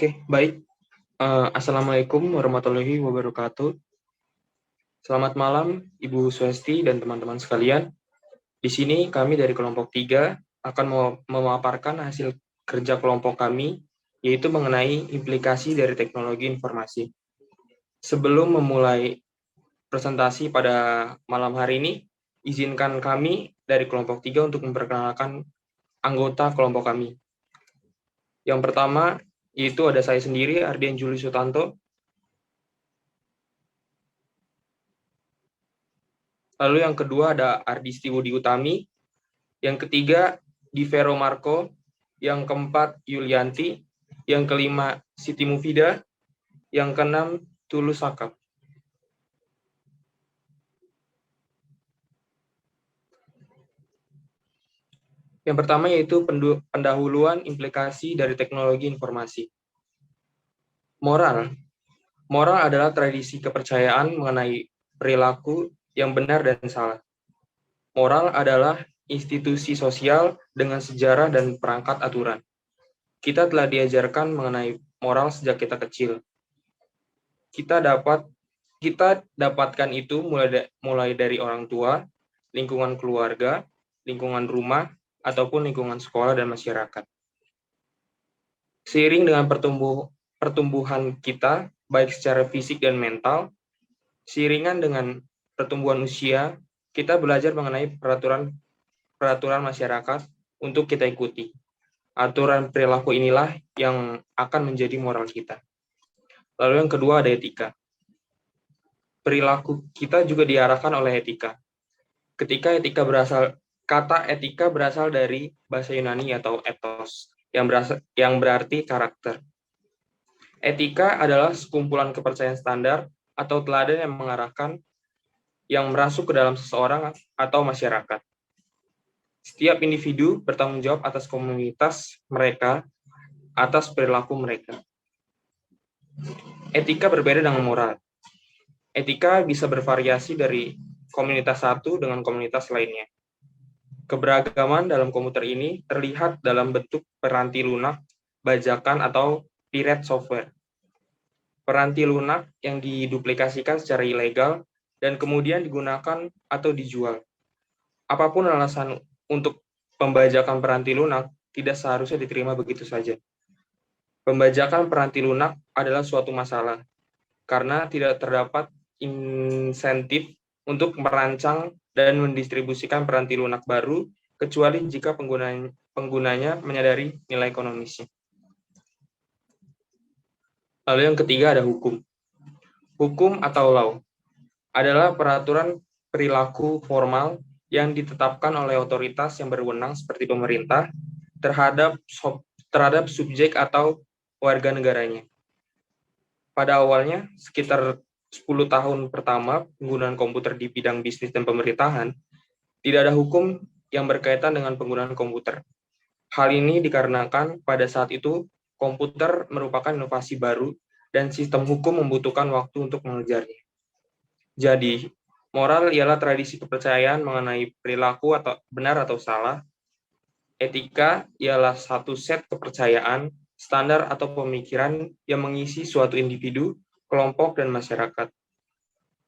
Oke, baik. Assalamualaikum warahmatullahi wabarakatuh. Selamat malam, Ibu Swesti dan teman-teman sekalian. Di sini kami dari kelompok 3 akan memaparkan hasil kerja kelompok kami, yaitu mengenai implikasi dari teknologi informasi. Sebelum memulai presentasi pada malam hari ini, izinkan kami dari kelompok 3 untuk memperkenalkan anggota kelompok kami. Yang pertama, yaitu ada saya sendiri, Ardian Juli Sutanto. Lalu yang kedua ada Ardisti Budi Utami. Yang ketiga, Divero Marco. Yang keempat, Yulianti. Yang kelima, Siti Mufida. Yang keenam, Tulus Sakap. Yang pertama yaitu pendahuluan implikasi dari teknologi informasi. Moral. Moral adalah tradisi kepercayaan mengenai perilaku yang benar dan salah. Moral adalah institusi sosial dengan sejarah dan perangkat aturan. Kita telah diajarkan mengenai moral sejak kita kecil. Kita dapatkan itu mulai dari orang tua, lingkungan keluarga, lingkungan rumah, ataupun lingkungan sekolah dan masyarakat. Seiring dengan pertumbuhan kita, baik secara fisik dan mental, seiringan dengan pertumbuhan usia, kita belajar mengenai peraturan masyarakat untuk kita ikuti. Aturan perilaku inilah yang akan menjadi moral kita. Lalu yang kedua ada etika. Perilaku kita juga diarahkan oleh etika. Kata etika berasal dari bahasa Yunani atau ethos, yang berarti karakter. Etika adalah sekumpulan kepercayaan standar atau teladan yang mengarahkan yang merasuk ke dalam seseorang atau masyarakat. Setiap individu bertanggung jawab atas komunitas mereka, atas perilaku mereka. Etika berbeda dengan moral. Etika bisa bervariasi dari komunitas satu dengan komunitas lainnya. Keberagaman dalam komputer ini terlihat dalam bentuk peranti lunak, bajakan, atau pirate software. Peranti lunak yang diduplikasikan secara ilegal dan kemudian digunakan atau dijual. Apapun alasan untuk pembajakan peranti lunak, tidak seharusnya diterima begitu saja. Pembajakan peranti lunak adalah suatu masalah, karena tidak terdapat insentif untuk merancang dan mendistribusikan peranti lunak baru, kecuali jika penggunanya menyadari nilai ekonomisnya. Lalu yang ketiga ada hukum. Hukum atau law adalah peraturan perilaku formal yang ditetapkan oleh otoritas yang berwenang seperti pemerintah terhadap subjek atau warga negaranya. Pada awalnya, sekitar 10 tahun pertama penggunaan komputer di bidang bisnis dan pemerintahan, tidak ada hukum yang berkaitan dengan penggunaan komputer. Hal ini dikarenakan pada saat itu komputer merupakan inovasi baru dan sistem hukum membutuhkan waktu untuk mengejarnya. Jadi, moral ialah tradisi kepercayaan mengenai perilaku atau benar atau salah. Etika ialah satu set kepercayaan, standar atau pemikiran yang mengisi suatu individu, kelompok, dan masyarakat.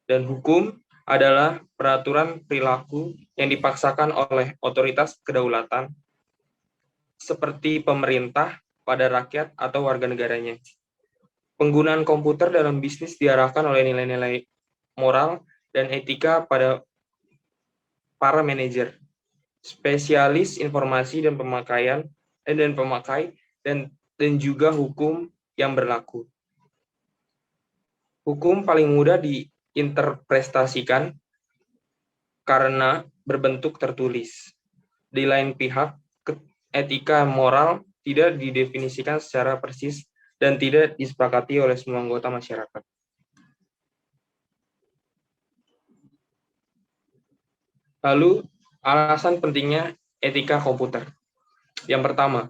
Dan hukum adalah peraturan perilaku yang dipaksakan oleh otoritas kedaulatan, seperti pemerintah pada rakyat atau warga negaranya. Penggunaan komputer dalam bisnis diarahkan oleh nilai-nilai moral dan etika pada para manajer, spesialis informasi dan pemakai, dan juga hukum yang berlaku. Hukum paling mudah diinterpretasikan karena berbentuk tertulis. Di lain pihak, etika moral tidak didefinisikan secara persis dan tidak disepakati oleh semua anggota masyarakat. Lalu, alasan pentingnya etika komputer. Yang pertama,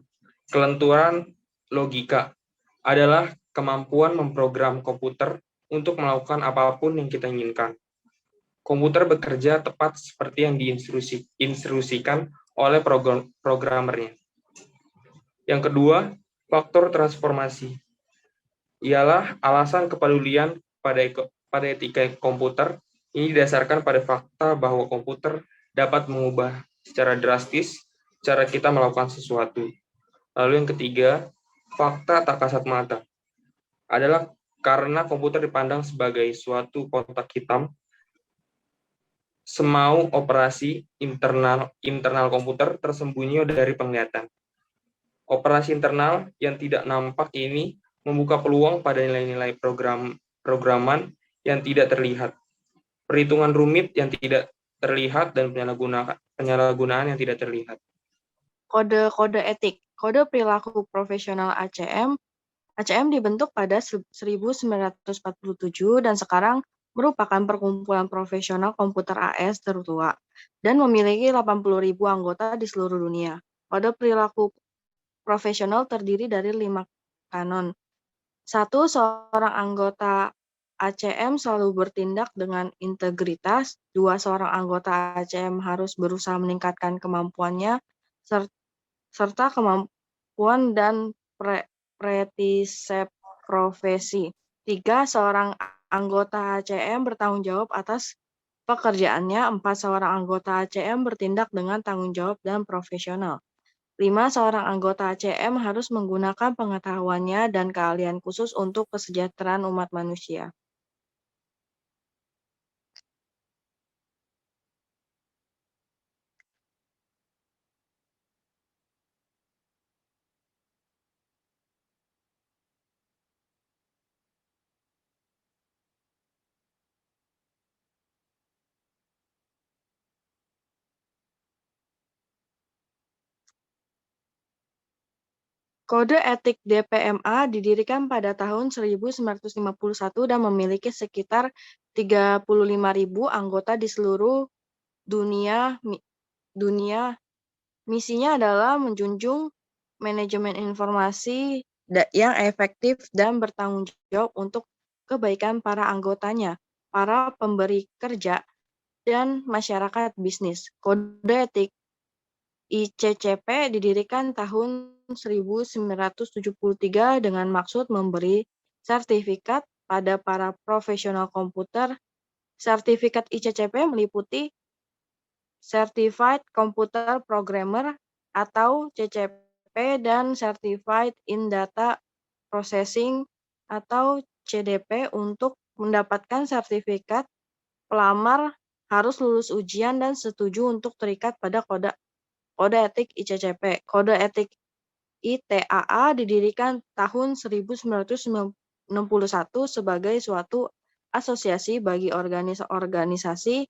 kelenturan logika adalah kemampuan memprogram komputer untuk melakukan apapun yang kita inginkan. Komputer bekerja tepat seperti yang diinstruksikan oleh programmernya. Yang kedua, faktor transformasi. ialah alasan kepedulian pada etika komputer. Ini didasarkan pada fakta bahwa komputer dapat mengubah secara drastis cara kita melakukan sesuatu. Lalu yang ketiga, fakta tak kasat mata adalah karena komputer dipandang sebagai suatu kotak hitam, semau operasi internal komputer tersembunyi dari penglihatan. Operasi internal yang tidak nampak ini membuka peluang pada nilai-nilai programan yang tidak terlihat, perhitungan rumit yang tidak terlihat, dan penyalahgunaan yang tidak terlihat. Kode-kode etik. Kode perilaku profesional ACM. ACM dibentuk pada 1947 dan sekarang merupakan perkumpulan profesional komputer AS tertua dan memiliki 80.000 anggota di seluruh dunia. Kode perilaku profesional terdiri dari 5 kanon. 1. Seorang anggota ACM selalu bertindak dengan integritas. 2. Seorang anggota ACM harus berusaha meningkatkan kemampuannya serta kemampuan dan pretisep profesi. 3. Seorang anggota ACM bertanggung jawab atas pekerjaannya. 4. Seorang anggota ACM bertindak dengan tanggung jawab dan profesional. 5. Seorang anggota ACM harus menggunakan pengetahuannya dan keahlian khusus untuk kesejahteraan umat manusia. Kode etik DPMA didirikan pada tahun 1951 dan memiliki sekitar 35.000 anggota di seluruh dunia. Misinya adalah menjunjung manajemen informasi yang efektif dan bertanggung jawab untuk kebaikan para anggotanya, para pemberi kerja, dan masyarakat bisnis. Kode etik ICCP didirikan tahun 1973 dengan maksud memberi sertifikat pada para profesional komputer. Sertifikat ICCP meliputi Certified Computer Programmer atau CCP dan Certified in Data Processing atau CDP. Untuk mendapatkan sertifikat, pelamar harus lulus ujian dan setuju untuk terikat pada kode etik ICCP. Kode etik ITAA didirikan tahun 1961 sebagai suatu asosiasi bagi organisasi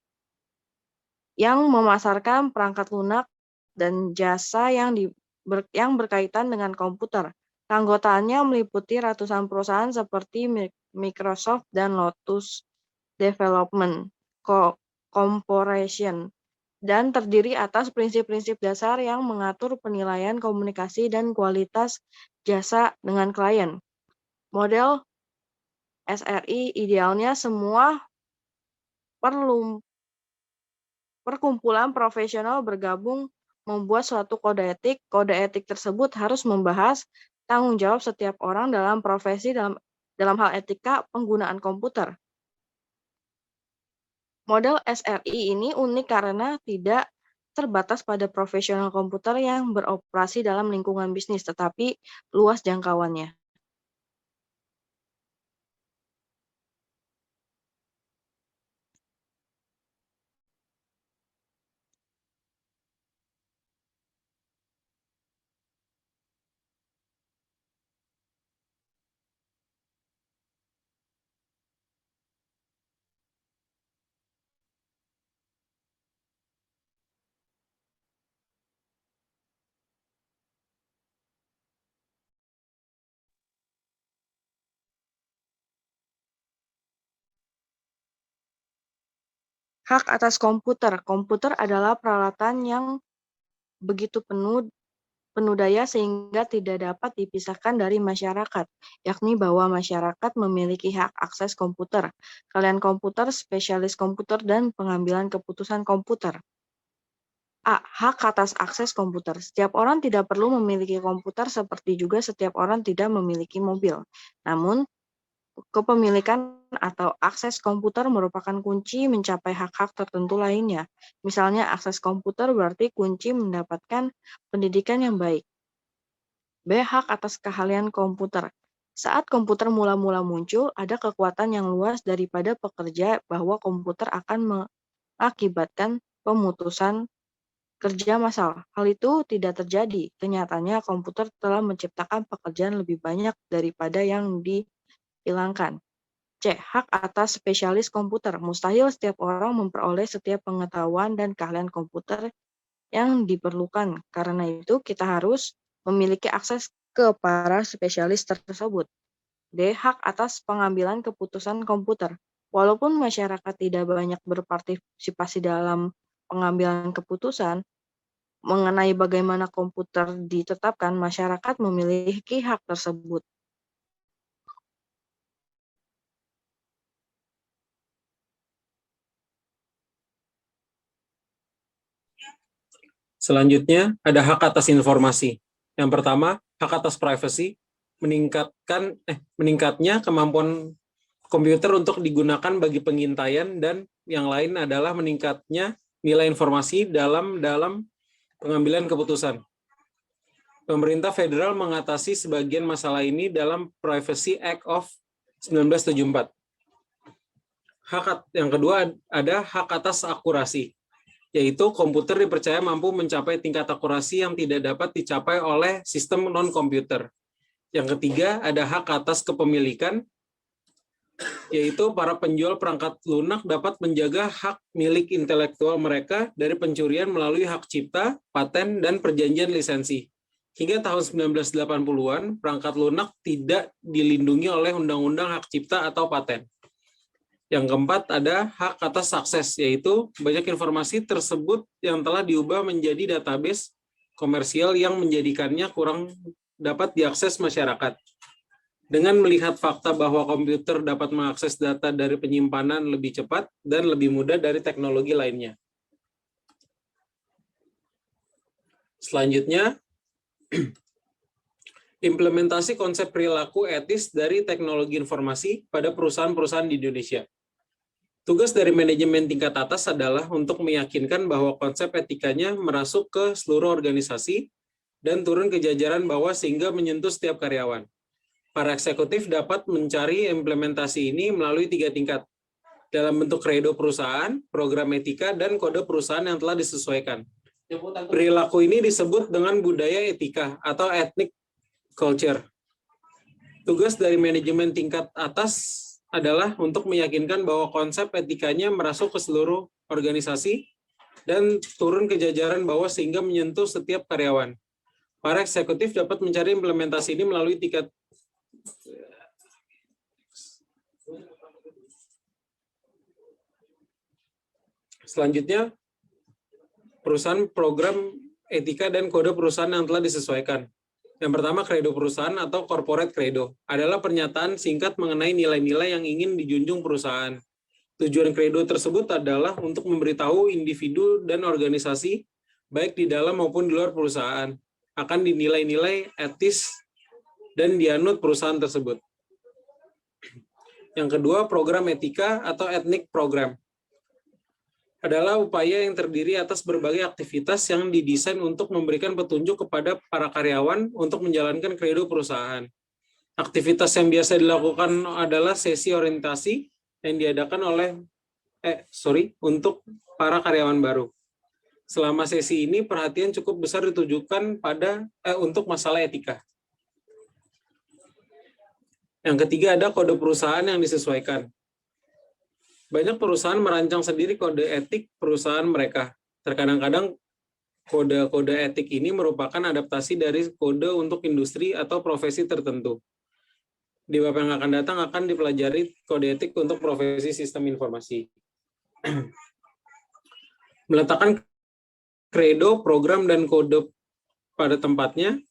yang memasarkan perangkat lunak dan jasa yang berkaitan dengan komputer. Keanggotaannya meliputi ratusan perusahaan seperti Microsoft dan Lotus Development Corporation, dan terdiri atas prinsip-prinsip dasar yang mengatur penilaian komunikasi dan kualitas jasa dengan klien. Model SRI idealnya semua perkumpulan profesional bergabung membuat suatu kode etik. Kode etik tersebut harus membahas tanggung jawab setiap orang dalam profesi dalam hal etika penggunaan komputer. Model SRI ini unik karena tidak terbatas pada profesional komputer yang beroperasi dalam lingkungan bisnis, tetapi luas jangkauannya. Hak atas komputer. Komputer adalah peralatan yang begitu penuh daya sehingga tidak dapat dipisahkan dari masyarakat, yakni bahwa masyarakat memiliki hak akses komputer, keahlian komputer, spesialis komputer, dan pengambilan keputusan komputer. A. Hak atas akses komputer. Setiap orang tidak perlu memiliki komputer seperti juga setiap orang tidak memiliki mobil. Namun, Kepemilikan atau akses komputer merupakan kunci mencapai hak-hak tertentu lainnya. Misalnya akses komputer berarti kunci mendapatkan pendidikan yang baik. B. Hak atas keahlian komputer. Saat komputer mula-mula muncul, ada kekuatan yang luas daripada pekerja bahwa komputer akan mengakibatkan pemutusan kerja massal. Hal itu tidak terjadi. Kenyataannya komputer telah menciptakan pekerjaan lebih banyak daripada yang dihilangkan. C. Hak atas spesialis komputer. Mustahil setiap orang memperoleh setiap pengetahuan dan keahlian komputer yang diperlukan. Karena itu, kita harus memiliki akses ke para spesialis tersebut. D. Hak atas pengambilan keputusan komputer. Walaupun masyarakat tidak banyak berpartisipasi dalam pengambilan keputusan mengenai bagaimana komputer ditetapkan, masyarakat memiliki hak tersebut. Selanjutnya, ada hak atas informasi. Yang pertama, hak atas privasi, meningkatnya kemampuan komputer untuk digunakan bagi pengintaian, dan yang lain adalah meningkatnya nilai informasi dalam pengambilan keputusan. Pemerintah federal mengatasi sebagian masalah ini dalam Privacy Act of 1974. Hak yang kedua ada hak atas akurasi, yaitu komputer dipercaya mampu mencapai tingkat akurasi yang tidak dapat dicapai oleh sistem non-komputer. Yang ketiga, ada hak atas kepemilikan, yaitu para penjual perangkat lunak dapat menjaga hak milik intelektual mereka dari pencurian melalui hak cipta, paten, dan perjanjian lisensi. Hingga tahun 1980-an, perangkat lunak tidak dilindungi oleh undang-undang hak cipta atau paten. Yang keempat ada hak atas akses, yaitu banyak informasi tersebut yang telah diubah menjadi database komersial yang menjadikannya kurang dapat diakses masyarakat. Dengan melihat fakta bahwa komputer dapat mengakses data dari penyimpanan lebih cepat dan lebih mudah dari teknologi lainnya. Selanjutnya, implementasi konsep perilaku etis dari teknologi informasi pada perusahaan-perusahaan di Indonesia. Tugas dari manajemen tingkat atas adalah untuk meyakinkan bahwa konsep etikanya merasuk ke seluruh organisasi dan turun ke jajaran bawah sehingga menyentuh setiap karyawan. Para eksekutif dapat mencari implementasi ini melalui 3 tingkat, dalam bentuk kredo perusahaan, program etika, dan kode perusahaan yang telah disesuaikan. Perilaku ini disebut dengan budaya etika atau ethnic culture. Tugas dari manajemen tingkat atas adalah untuk meyakinkan bahwa konsep etikanya merasuk ke seluruh organisasi dan turun ke jajaran bawah sehingga menyentuh setiap karyawan. Para eksekutif dapat mencari implementasi ini melalui tingkat selanjutnya, perusahaan program etika dan kode perusahaan yang telah disesuaikan. Yang pertama, kredo perusahaan atau corporate credo adalah pernyataan singkat mengenai nilai-nilai yang ingin dijunjung perusahaan. Tujuan kredo tersebut adalah untuk memberitahu individu dan organisasi, baik di dalam maupun di luar perusahaan, akan dinilai-nilai etis dan dianut perusahaan tersebut. Yang kedua, program etika atau ethnic program adalah upaya yang terdiri atas berbagai aktivitas yang didesain untuk memberikan petunjuk kepada para karyawan untuk menjalankan kredo perusahaan. Aktivitas yang biasa dilakukan adalah sesi orientasi yang diadakan untuk para karyawan baru. Selama sesi ini, perhatian cukup besar ditujukan untuk masalah etika. Yang ketiga ada kode perusahaan yang disesuaikan. Banyak perusahaan merancang sendiri kode etik perusahaan mereka. Terkadang-kadang kode-kode etik ini merupakan adaptasi dari kode untuk industri atau profesi tertentu. Di bab yang akan datang akan dipelajari kode etik untuk profesi sistem informasi. Meletakkan kredo, program, dan kode pada tempatnya.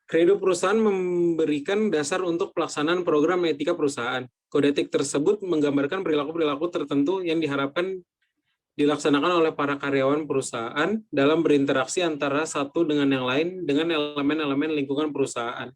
Kredo perusahaan memberikan dasar untuk pelaksanaan program etika perusahaan. Kode etik tersebut menggambarkan perilaku-perilaku tertentu yang diharapkan dilaksanakan oleh para karyawan perusahaan dalam berinteraksi antara satu dengan yang lain dengan elemen-elemen lingkungan perusahaan.